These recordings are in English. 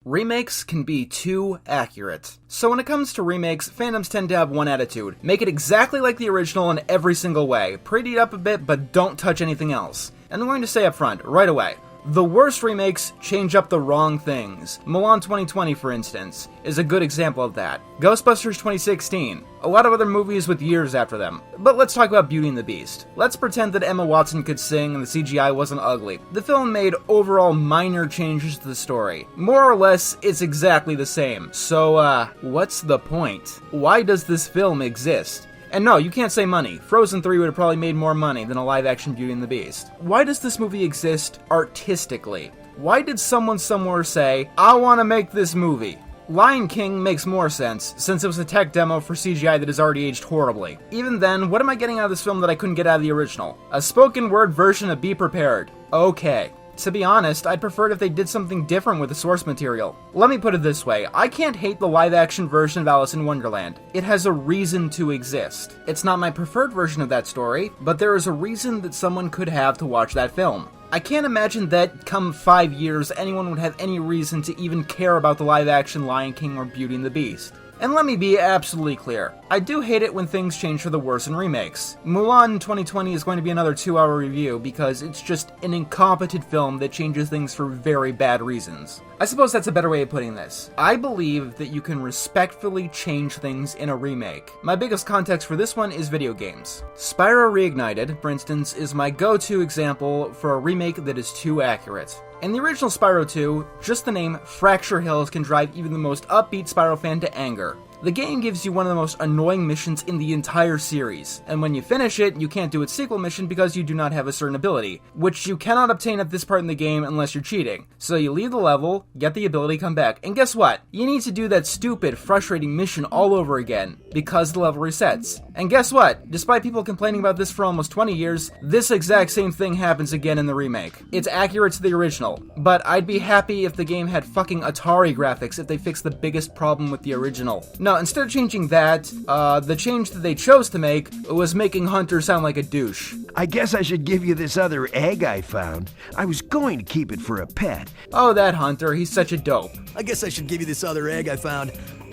Remakes can be too accurate. So when it comes to remakes, fandoms tend to have one attitude. Make it exactly like the original in every single way. Pretty it up a bit, but don't touch anything else. And I'm going to say up front, right away, the worst remakes change up the wrong things. Mulan 2020, for instance, is a good example of that. Ghostbusters 2016, a lot of other movies with years after them. But let's talk about Beauty and the Beast. Let's pretend that Emma Watson could sing and the CGI wasn't ugly. The film made overall minor changes to the story. More or less, it's exactly the same. So, what's the point? Why does this film exist? And no, you can't say money. Frozen 3 would have probably made more money than a live-action Beauty and the Beast. Why does this movie exist artistically? Why did someone somewhere say, I want to make this movie? Lion King makes more sense, since it was a tech demo for CGI that has already aged horribly. Even then, what am I getting out of this film that I couldn't get out of the original? A spoken word version of Be Prepared. Okay. To be honest, I'd prefer it if they did something different with the source material. Let me put it this way, I can't hate the live-action version of Alice in Wonderland. It has a reason to exist. It's not my preferred version of that story, but there is a reason that someone could have to watch that film. I can't imagine that, come 5 years, anyone would have any reason to even care about the live-action Lion King or Beauty and the Beast. And let me be absolutely clear, I do hate it when things change for the worse in remakes. Mulan 2020 is going to be another 2-hour review because it's just an incompetent film that changes things for very bad reasons. I suppose that's a better way of putting this. I believe that you can respectfully change things in a remake. My biggest context for this one is video games. Spyro Reignited, for instance, is my go-to example for a remake that is too accurate. In the original Spyro 2, just the name Fracture Hills can drive even the most upbeat Spyro fan to anger. The game gives you one of the most annoying missions in the entire series, and when you finish it, you can't do its sequel mission because you do not have a certain ability, which you cannot obtain at this part in the game unless you're cheating. So you leave the level, get the ability, come back, and guess what? You need to do that stupid, frustrating mission all over again, because the level resets. And guess what? Despite people complaining about this for almost 20 years, this exact same thing happens again in the remake. It's accurate to the original, but I'd be happy if the game had fucking Atari graphics if they fixed the biggest problem with the original. No, instead of changing that, the change that they chose to make was making Hunter sound like a douche. I guess I should give you this other egg I found. I was going to keep it for a pet. Oh, that Hunter, he's such a dope. I guess I should give you this other egg I found.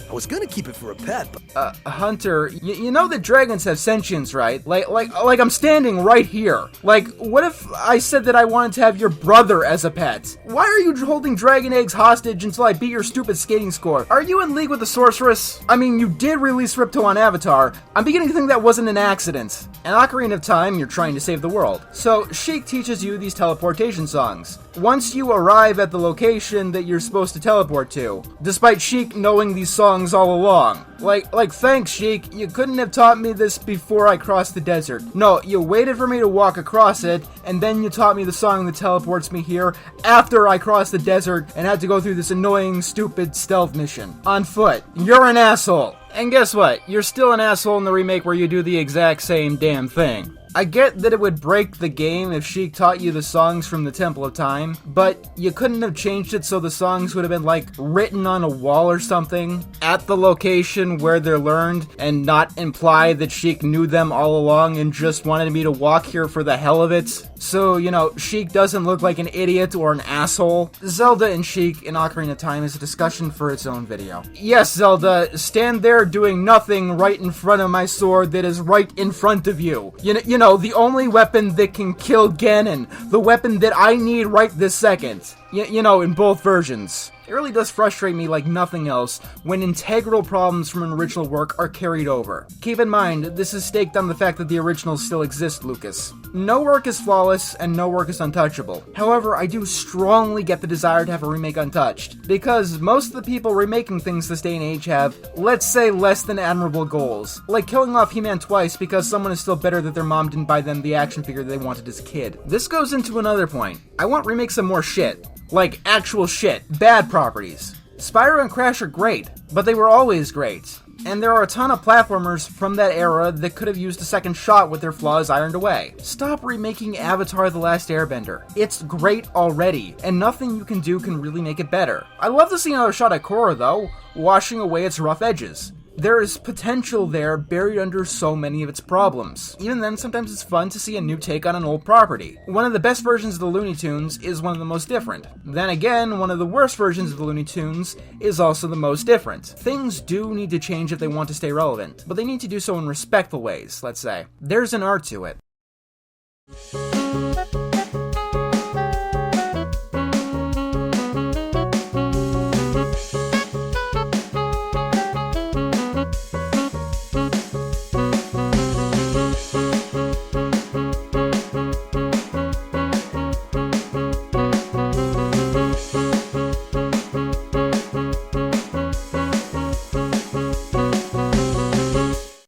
I was gonna keep it for a pet, but... Hunter, you know that dragons have sentience, right? Like I'm standing right here. Like, what if I said that I wanted to have your brother as a pet? Why are you holding dragon eggs hostage until I beat your stupid skating score? Are you in league with the sorceress? I mean, you did release Ripto on Avatar. I'm beginning to think that wasn't an accident. In Ocarina of Time, you're trying to save the world. So, Sheik teaches you these teleportation songs. Once you arrive at the location that you're supposed to teleport to, despite Sheik knowing these songs all along. Like, thanks, Sheik, you couldn't have taught me this before I crossed the desert. No, you waited for me to walk across it, and then you taught me the song that teleports me here after I crossed the desert and had to go through this annoying, stupid stealth mission. On foot. You're an asshole. And guess what? You're still an asshole in the remake where you do the exact same damn thing. I get that it would break the game if Sheik taught you the songs from the Temple of Time, but you couldn't have changed it so the songs would have been like written on a wall or something at the location where they're learned and not imply that Sheik knew them all along and just wanted me to walk here for the hell of it. So, you know, Sheik doesn't look like an idiot or an asshole. Zelda and Sheik in Ocarina of Time is a discussion for its own video. Yes, Zelda, stand there doing nothing right in front of my sword that is right in front of you. You know, the only weapon that can kill Ganon. The weapon that I need right this second. You know, in both versions. It really does frustrate me like nothing else when integral problems from an original work are carried over. Keep in mind, this is staked on the fact that the originals still exist, Lucas. No work is flawless, and no work is untouchable. However, I do strongly get the desire to have a remake untouched, because most of the people remaking things this day and age have, let's say, less than admirable goals. Like killing off He-Man twice because someone is still bitter that their mom didn't buy them the action figure they wanted as a kid. This goes into another point. I want remakes of more shit. Like, actual shit. Bad properties. Spyro and Crash are great, but they were always great. And there are a ton of platformers from that era that could have used a second shot with their flaws ironed away. Stop remaking Avatar: The Last Airbender. It's great already, and nothing you can do can really make it better. I love to see another shot at Korra though, washing away its rough edges. There is potential there buried under so many of its problems. Even then, sometimes it's fun to see a new take on an old property. One of the best versions of the Looney Tunes is one of the most different. Then again, one of the worst versions of the Looney Tunes is also the most different. Things do need to change if they want to stay relevant, but they need to do so in respectful ways, let's say. There's an art to it.